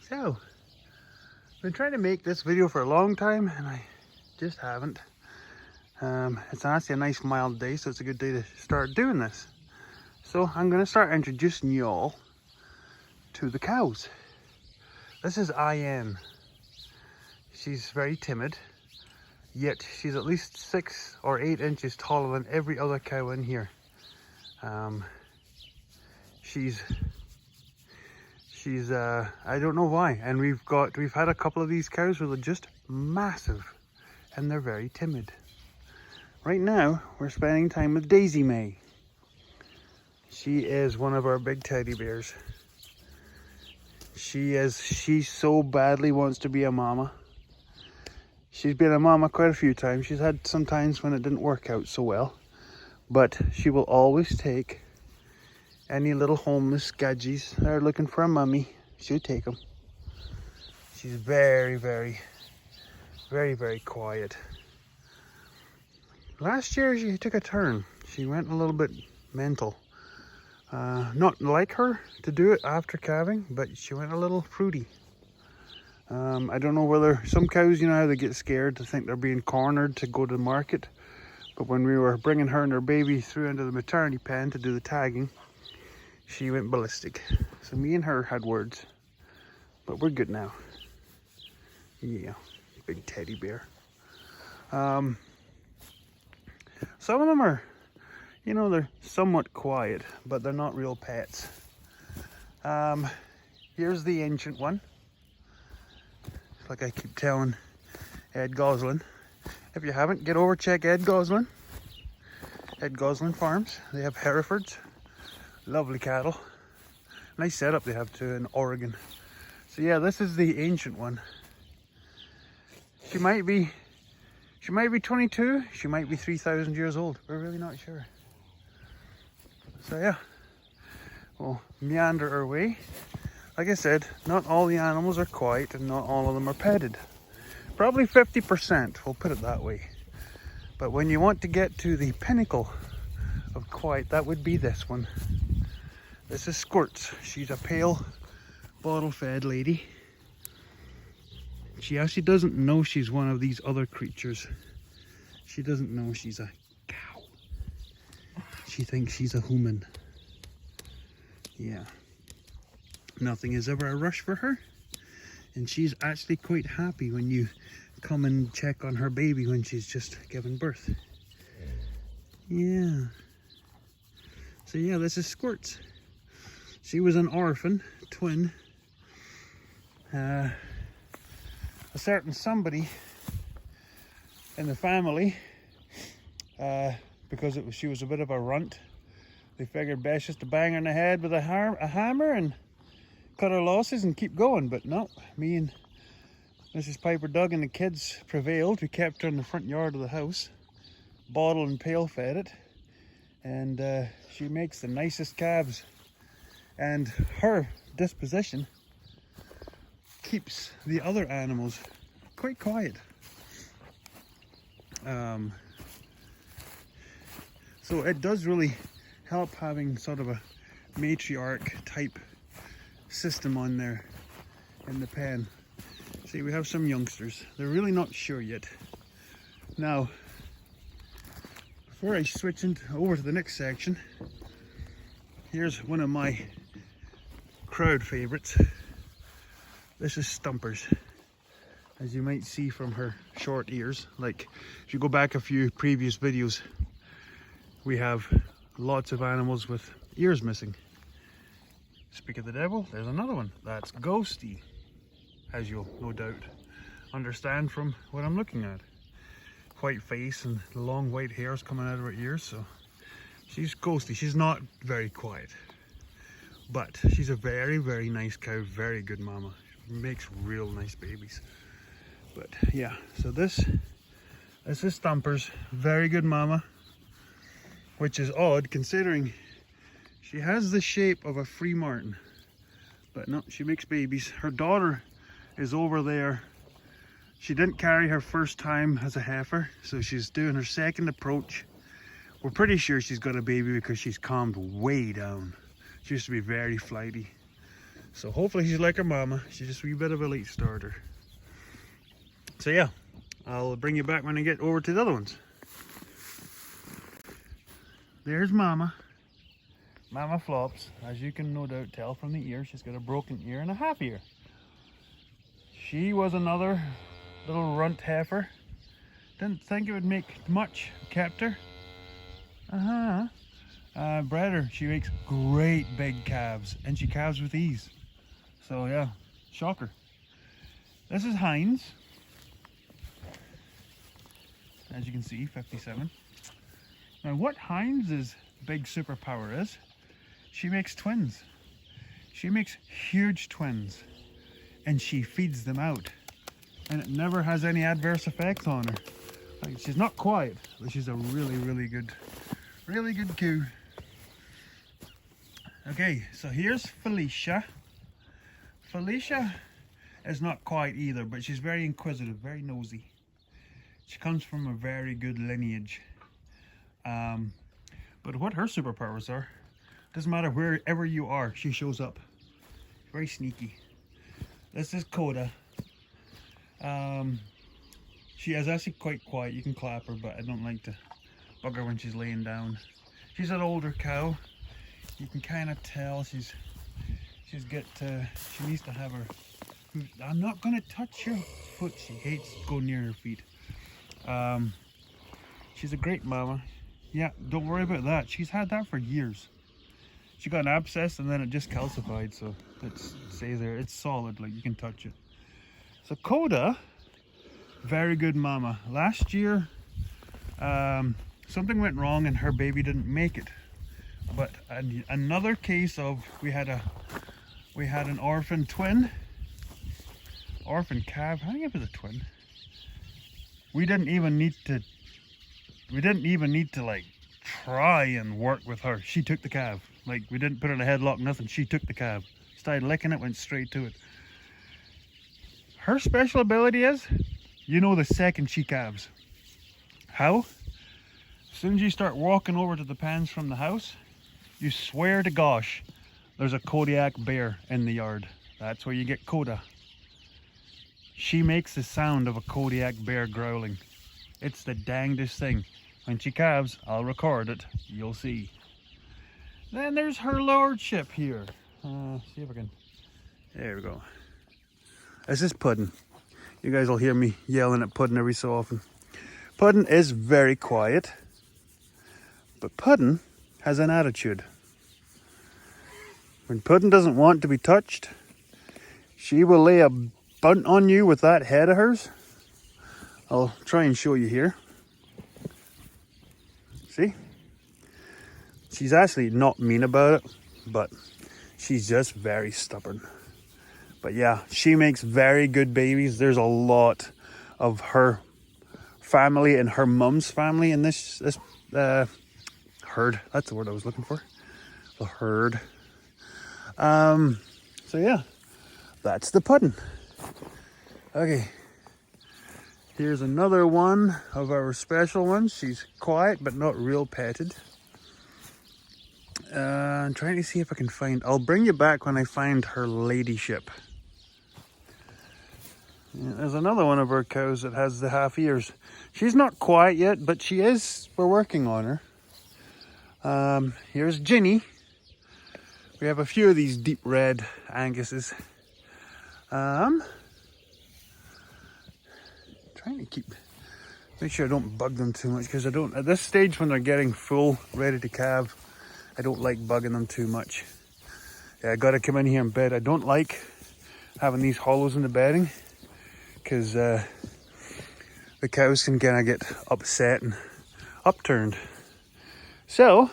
So, I've been trying to make this video for a long time and I just haven't. It's actually a nice mild day, so it's a good day to start doing this. So I'm going to start introducing you all to the cows. This is IN. She's very timid, yet she's at least 6 or 8 inches taller than every other cow in here. She's I don't know why, and we've had a couple of these cows who are just massive and they're very timid. Right now we're spending time with Daisy May. She is one of our big teddy bears. She so badly wants to be a mama. She's been a mama quite a few times. She's had some times when it didn't work out so well, but she will always take any little homeless gadgies that are looking for a mummy. She'll take them. She's very, very, very, very quiet. Last year she took a turn. She went a little bit mental. Not like her to do it after calving, but she went a little fruity. I don't know whether some cows, you know how they get scared to think they're being cornered to go to the market. But when we were bringing her and her baby through into the maternity pen to do the tagging, she went ballistic. So me and her had words, but we're good now. Yeah, big teddy bear. Some of them are, you know, they're somewhat quiet, but they're not real pets. Here's the ancient one. Like I keep telling Ed Goslin. If you haven't, get over, check Ed Goslin. Ed Goslin Farms. They have Herefords. Lovely cattle. Nice setup they have too in Oregon. So yeah, this is the ancient one. She might be 22, she might be 3,000 years old. We're really not sure. So yeah, we'll meander our way. Like I said, not all the animals are quiet and not all of them are petted. Probably 50%, we'll put it that way. But when you want to get to the pinnacle of quiet, that would be this one. This is Squirts. She's a pale, bottle-fed lady. She actually doesn't know she's one of these other creatures. She doesn't know she's a cow. She thinks she's a human. Yeah. Nothing is ever a rush for her. And she's actually quite happy when you come and check on her baby when she's just given birth. Yeah. So yeah, this is Squirts. She was an orphan, twin. A certain somebody in the family, because she was a bit of a runt, they figured best just to bang her in the head with a hammer and cut her losses and keep going. But no, me and Mrs. Piper Doug and the kids prevailed. We kept her in the front yard of the house, bottle and pail fed it, and she makes the nicest calves. And her disposition keeps the other animals quite quiet. So it does really help having sort of a matriarch type system on there in the pen. See, we have some youngsters. They're really not sure yet. Now, before I switch over to the next section, here's one of my crowd favorites. This is Stumpers. As you might see from her short ears, like if you go back a few previous videos, we have lots of animals with ears missing. Speak of the devil, there's another one. That's Ghosty, as you'll no doubt understand from what I'm looking at. White face and the long white hairs coming out of her ears, so she's Ghosty. She's not very quiet, but she's a very, very nice cow, very good mama. She makes real nice babies. But yeah, so this is Stumpers, very good mama, which is odd considering she has the shape of a free martin. But no, she makes babies. Her daughter is over there. She didn't carry her first time as a heifer, so she's doing her second approach. We're pretty sure she's got a baby because she's calmed way down. She used to be very flighty. So hopefully she's like her mama. She's just a wee bit of a late starter. So yeah, I'll bring you back when I get over to the other ones. There's Mama. Mama Flops. As you can no doubt tell from the ear, she's got a broken ear and a half ear. She was another little runt heifer. Didn't think it would make much. Kept her. Bred her. She makes great big calves, and she calves with ease. So yeah, shocker. This is Heinz. As you can see, 57. Now what Heinz's big superpower is, she makes twins. She makes huge twins, and she feeds them out, and it never has any adverse effects on her. Like, she's not quiet, but she's a really good coo. Okay, so here's Felicia. Felicia is not quiet either, but she's very inquisitive, very nosy. She comes from a very good lineage. But what her superpowers are, doesn't matter wherever you are, she shows up. Very sneaky. This is Coda. She is actually quite quiet. You can clap her, but I don't like to bug her when she's laying down. She's an older cow. You can kind of tell she needs to have her. I'm not gonna touch your foot. She hates going near her feet. She's a great mama. Yeah, don't worry about that. She's had that for years. She got an abscess and then it just calcified, so it stays there. It's solid, like you can touch it. So Coda, very good mama. Last year, something went wrong and her baby didn't make it. But another case of we had an orphan twin, orphan calf. I think it was a twin. We didn't even need to like try and work with her. She took the calf. Like, we didn't put her in a headlock, nothing. She took the calf. Started licking it, went straight to it. Her special ability is, the second she calves. How? As soon as you start walking over to the pens from the house, you swear to gosh, there's a Kodiak bear in the yard. That's where you get Coda. She makes the sound of a Kodiak bear growling. It's the dangdest thing. When she calves, I'll record it. You'll see. Then there's her lordship here. See if I can. There we go. This is Puddin'. You guys will hear me yelling at Puddin' every so often. Puddin' is very quiet, but Puddin' has an attitude. When Puddin' doesn't want to be touched, she will lay a bunt on you with that head of hers. I'll try and show you here. See? She's actually not mean about it, but she's just very stubborn. But yeah, she makes very good babies. There's a lot of her family and her mum's family in this herd. That's the word I was looking for. The herd. So yeah, that's the Puddin'. Okay. Here's another one of our special ones. She's quiet but not real petted. I'm trying to see if I can find. I'll bring you back when I find her ladyship. Yeah, there's another one of our cows that has the half ears. She's not quiet yet, but she is. We're working on her. Here's Ginny. We have a few of these deep red Anguses. Trying to make sure I don't bug them too much, because I don't, at this stage when they're getting full, ready to calve, I don't like bugging them too much. Yeah, I gotta come in here and bed. I don't like having these hollows in the bedding, because the cows can kind of get upset and upturned. So,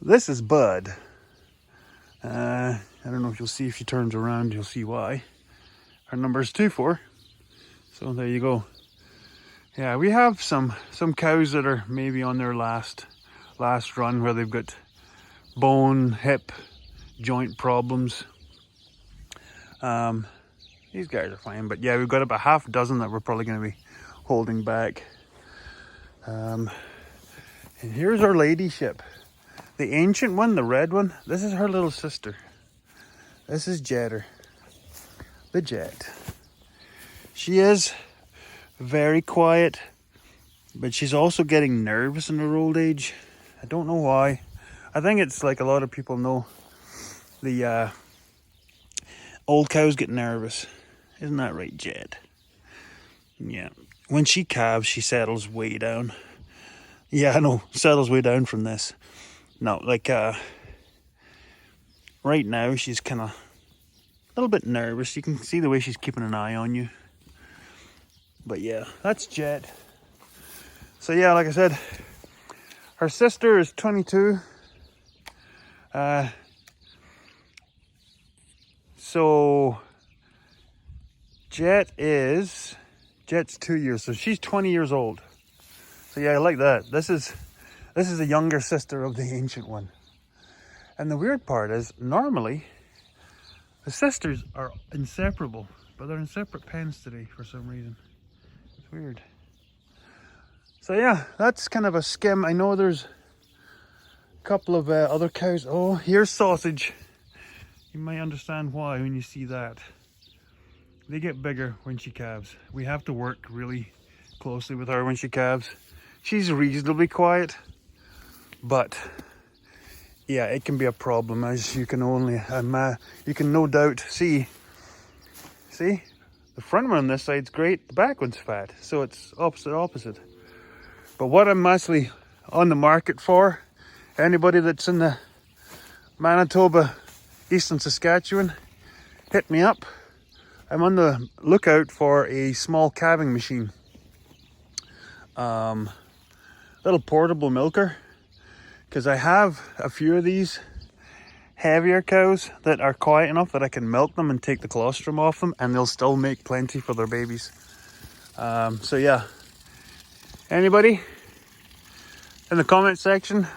this is Bud. I don't know if you'll see, if she turns around, you'll see why. Her number is 24. So there you go. Yeah, we have some cows that are maybe on their last run, where they've got bone, hip, joint problems. These guys are fine, but yeah, we've got about half a dozen that we're probably going to be holding back. And here's our ladyship. The ancient one, the red one, this is her little sister. This is Jetter, the Jet. She is very quiet, but she's also getting nervous in her old age. I don't know why. I think it's like a lot of people know, the old cows get nervous. Isn't that right, Jet? Yeah. When she calves, she settles way down. Yeah, I know, settles way down from this. No, like right now she's kind of a little bit nervous. You can see the way she's keeping an eye on you. But yeah, that's Jet. So yeah, like I said, her sister is 22. So Jet's 2 years, so she's 20 years old. So yeah, I like that. This is the younger sister of the ancient one. And the weird part is, normally the sisters are inseparable, but they're in separate pens today for some reason. It's weird. So yeah, that's kind of a skim. I know there's a couple of other cows. Oh, here's Sausage. You might understand why when you see that. They get bigger when she calves. We have to work really closely with her when she calves. She's reasonably quiet, but yeah, it can be a problem, as you can only you can no doubt see. See, the front one on this side's great, the back one's fat, so it's opposite. But what I'm actually on the market for, anybody that's in the Manitoba, Eastern Saskatchewan, hit me up. I'm on the lookout for a small calving machine. Little portable milker, because I have a few of these heavier cows that are quiet enough that I can milk them and take the colostrum off them, and they'll still make plenty for their babies. So yeah, anybody in the comment section,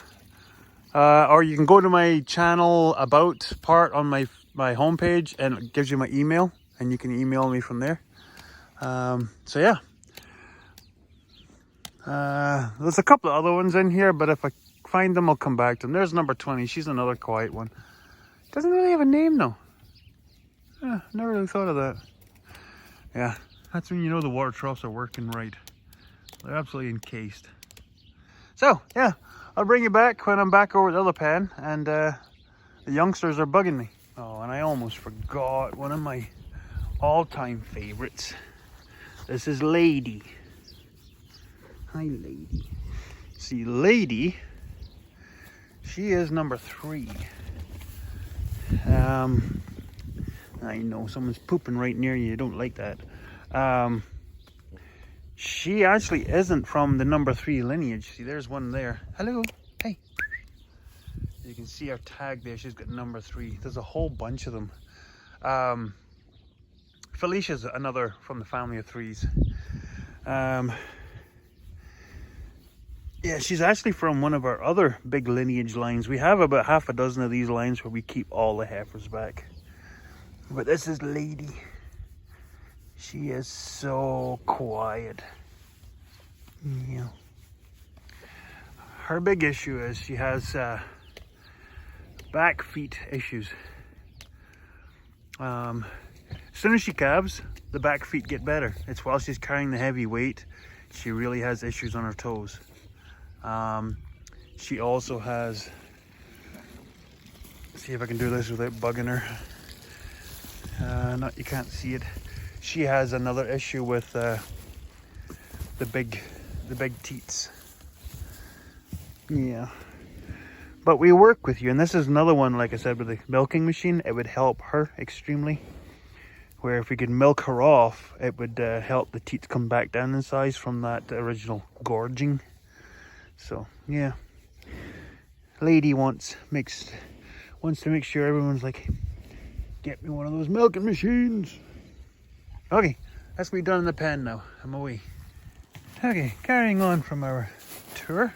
or you can go to my channel about part on my homepage, and it gives you my email, and you can email me from there. So yeah, there's a couple of other ones in here, but if I find them, I'll come back to them. There's number 20. She's another quiet one. Doesn't really have a name though. Never really thought of that. Yeah, that's when you know the water troughs are working right. They're absolutely encased. So yeah, I'll bring you back when I'm back over the other pen, and the youngsters are bugging me. Oh, and I almost forgot one of my all-time favorites. This is Lady. Hi, Lady. See, Lady, she is number 3. I know someone's pooping right near you. You don't like that. She actually isn't from the number 3 lineage. See, there's one there. Hello. Hey. You can see our tag there. She's got number 3. There's a whole bunch of them. Felicia's another from the family of 3s. Yeah, she's actually from one of our other big lineage lines. We have about half a dozen of these lines where we keep all the heifers back. But this is Lady. She is so quiet. Yeah. Her big issue is she has back feet issues. As soon as she calves, the back feet get better. It's while she's carrying the heavy weight, she really has issues on her toes. She also has, see if I can do this without bugging her. You can't see it. She has another issue with the big teats. Yeah, but we work with you, and this is another one, like I said, with the milking machine. It would help her extremely, where if we could milk her off, it would help the teats come back down in size from that original gorging. So yeah, Lady wants to make sure everyone's like, get me one of those milking machines. Okay, that's me done in the pen now. I'm away. Okay, carrying on from our tour.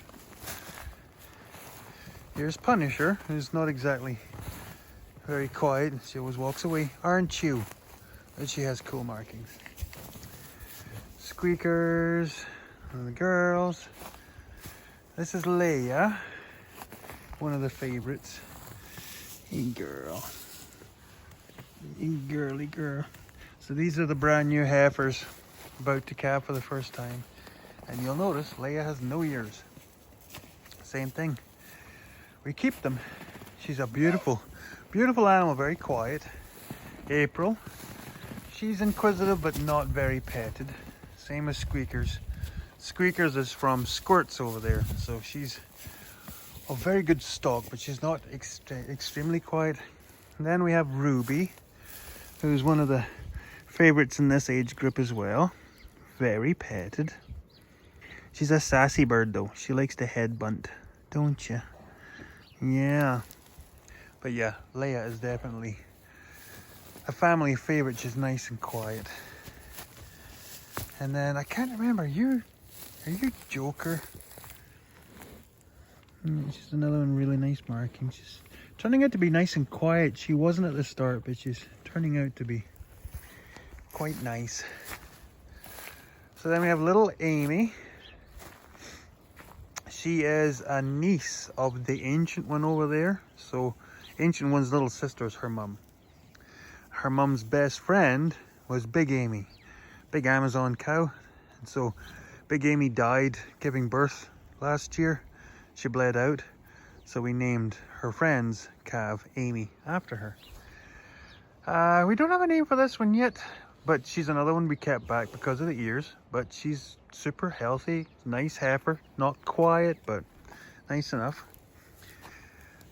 Here's Punisher, who's not exactly very quiet. She always walks away. Aren't you? But she has cool markings. Squeakers, and the girls. This is Leia, one of the favorites. Hey girl. Girly girl. So these are the brand new heifers about to calve for the first time. And you'll notice Leia has no ears. Same thing. We keep them. She's a beautiful, beautiful animal, very quiet. April. She's inquisitive but not very petted. Same as Squeakers. Squeakers is from Squirts over there. So she's a very good stock, but she's not extremely quiet. And then we have Ruby, who's one of the favorites in this age group as well. Very petted. She's a sassy bird though. She likes to head bunt, don't you? Yeah. But yeah, Leia is definitely a family favorite. She's nice and quiet. And then I can't remember, are you Joker? She's another one, really nice marking. She's turning out to be nice and quiet. She wasn't at the start, but she's turning out to be quite nice. So then we have little Amy. She is a niece of the ancient one over there. So ancient one's little sister is her mum. Her mum's best friend was Big Amy, big Amazon cow. And so Big Amy died giving birth last year. She bled out, so we named her friend's calf Amy after her. We don't have a name for this one yet, but she's another one we kept back because of the ears. But she's super healthy, nice heifer, not quiet, but nice enough.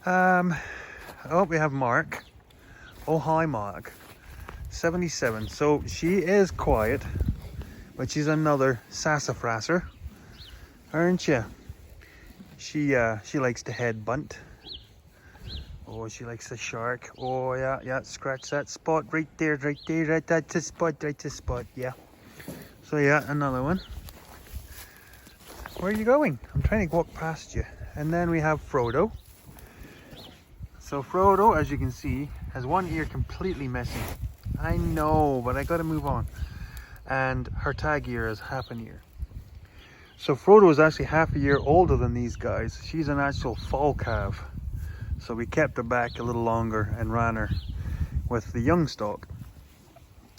Oh, we have Mark. Oh, hi, Mark. 77. So she is quiet, but she's another sassafrasser, aren't you? She likes to head bunt. Oh, she likes the shark. Oh yeah, scratch that spot right there, right, that's the spot, yeah. So yeah, another one. Where are you going? I'm trying to walk past you. And then we have Frodo. So Frodo, as you can see, has one ear completely missing. I know, but I gotta move on. And her tag ear is half an ear. So Frodo is actually half a year older than these guys. She's an actual fall calf. So we kept her back a little longer and ran her with the young stock.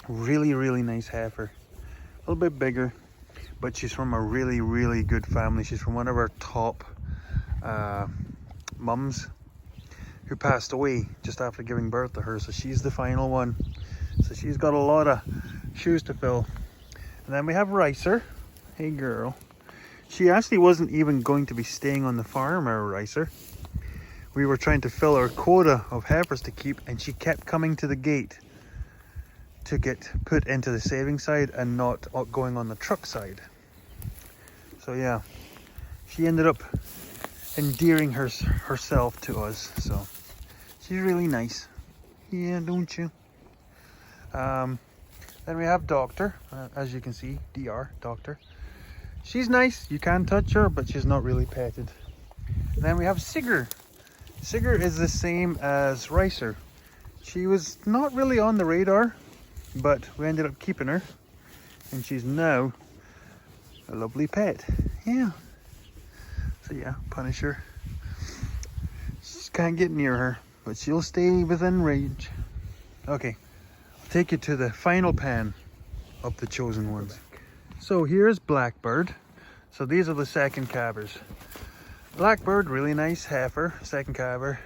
Really, really nice heifer. A little bit bigger, but she's from a really, really good family. She's from one of our top mums who passed away just after giving birth to her. So she's the final one. So she's got a lot of shoes to fill. And then we have Ricer. Hey girl. She actually wasn't even going to be staying on the farm, our Ricer. We were trying to fill our quota of heifers to keep, and she kept coming to the gate to get put into the saving side and not going on the truck side. So yeah, she ended up endearing herself to us. So she's really nice. Yeah, don't you? Then we have Doctor, as you can see, DR, Doctor. She's nice, you can touch her, but she's not really petted. And then we have Sigger. Sigger is the same as Ricer. She was not really on the radar, but we ended up keeping her. And she's now a lovely pet. Yeah. So yeah, Punisher. Just can't get near her, but she'll stay within range. Okay, I'll take you to the final pan of the chosen ones. So here's Blackbird. So these are the second calvers. Blackbird, really nice heifer, second calver,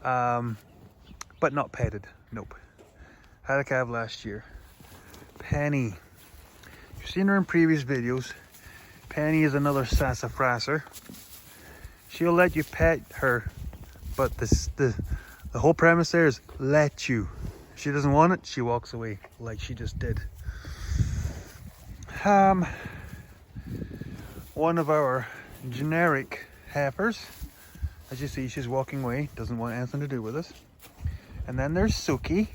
but not petted. Nope. Had a calf last year. Penny. You've seen her in previous videos. Penny is another sassafrasser. She'll let you pet her, but the whole premise there is let you. If she doesn't want it, she walks away like she just did. One of our generic heifers, as you see, she's walking away, doesn't want anything to do with us. And then there's Suki,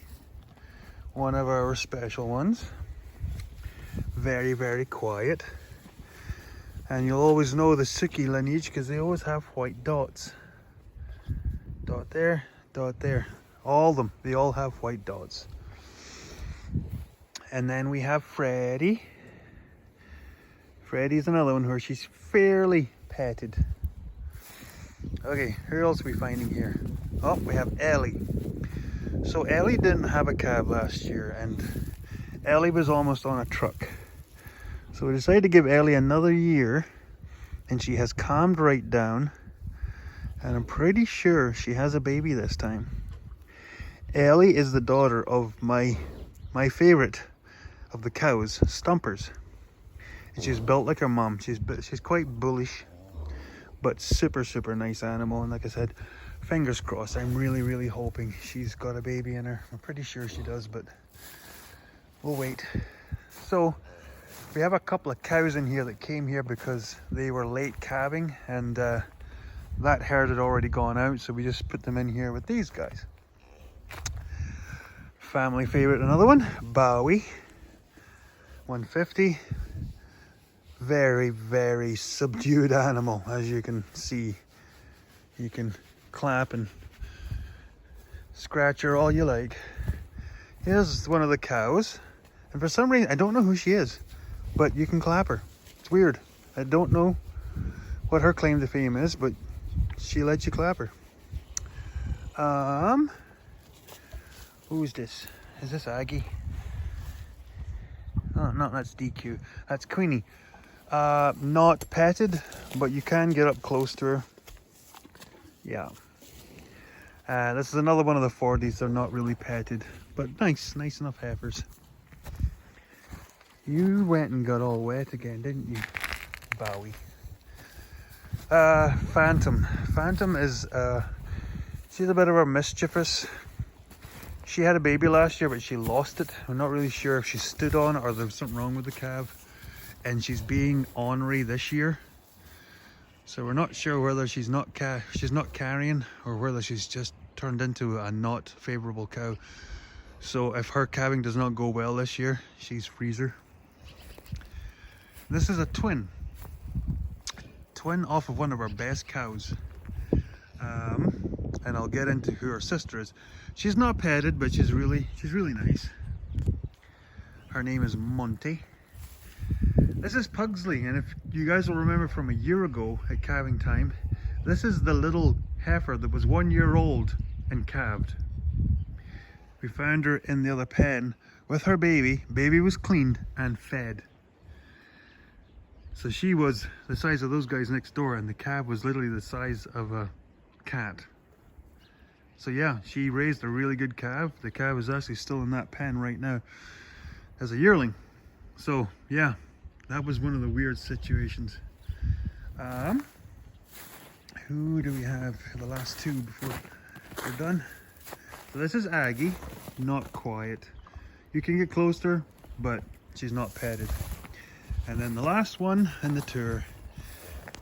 one of our special ones. Very, very quiet. And you'll always know the Suki lineage because they always have white dots. Dot there, dot there. All of them, they all have white dots. And then we have Freddie. Freddie's another one where she's fairly petted. Okay, who else are we finding here? Oh, we have Ellie. So Ellie didn't have a calf last year, and Ellie was almost on a truck. So we decided to give Ellie another year, and she has calmed right down, and I'm pretty sure she has a baby this time. Ellie is the daughter of my favorite of the cows, Stumpers. And she's built like her mom. She's quite bullish, but super nice animal. And like I said, fingers crossed. I'm really hoping she's got a baby in her. I'm pretty sure she does, but we'll wait. So we have a couple of cows in here that came here because they were late calving, and that herd had already gone out, so we just put them in here with these guys. Family favorite, another one, Bowie, 150. Very subdued animal, as you can see. You can clap and scratch her all you like. Here's one of the cows, and for some reason, I don't know who she is, but you can clap her. It's weird. I don't know what her claim to fame is, but she lets you clap her. Who's this? Is this Aggie? Oh no, that's DQ. That's Queenie. Not petted, but you can get up close to her. Yeah. This is another one of the 40s. They're not really petted, but nice enough heifers. You went and got all wet again, didn't you, Bowie? Phantom. Phantom is, she's a bit of a mischievous. She had a baby last year, but she lost it. I'm not really sure if she stood on it or there was something wrong with the calf. And she's being ornery this year. So we're not sure whether she's not carrying or whether she's just turned into a not favorable cow. So if her calving does not go well this year, she's freezer. This is a twin off of one of our best cows. And I'll get into who her sister is. She's not petted, but she's really nice. Her name is Monty. This is Pugsley, and if you guys will remember from a year ago at calving time, this is the little heifer that was 1 year old and calved. We found her in the other pen with her baby. Baby was cleaned and fed. So she was the size of those guys next door, and the calf was literally the size of a cat. So yeah, she raised a really good calf. The calf is actually still in that pen right now as a yearling. So yeah, that was one of the weird situations. Who do we have for the last two before we're done? So this is Aggie, not quiet. You can get close to her, but she's not petted. And then the last one in the tour,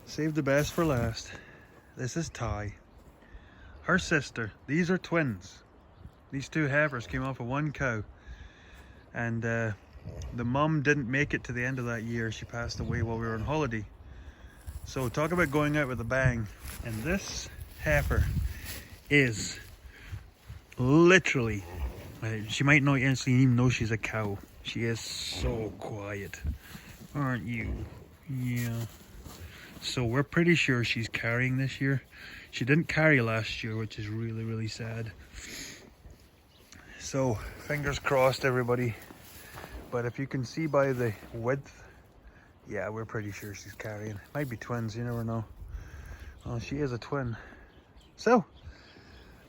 save the best for last. This is Ty. Her sister. These are twins. These two heifers came off of one cow. And the mum didn't make it to the end of that year. She passed away while we were on holiday. So talk about going out with a bang. And this heifer is literally, she might not instantly even know she's a cow. She is so quiet, aren't you? Yeah. So we're pretty sure she's carrying this year. She didn't carry last year, which is really sad. So fingers crossed, everybody. But if you can see by the width, yeah, we're pretty sure she's carrying. Might be twins, you never know. Well, she is a twin. So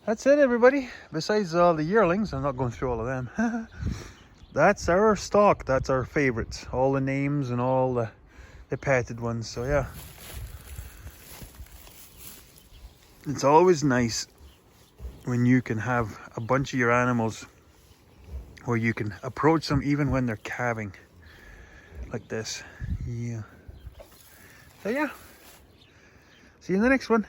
that's it, everybody. Besides all the yearlings, I'm not going through all of them. That's our stock. That's our favorites. All the names and all the petted ones. So yeah, it's always nice when you can have a bunch of your animals where you can approach them even when they're calving like this. Yeah. So yeah, see you in the next one.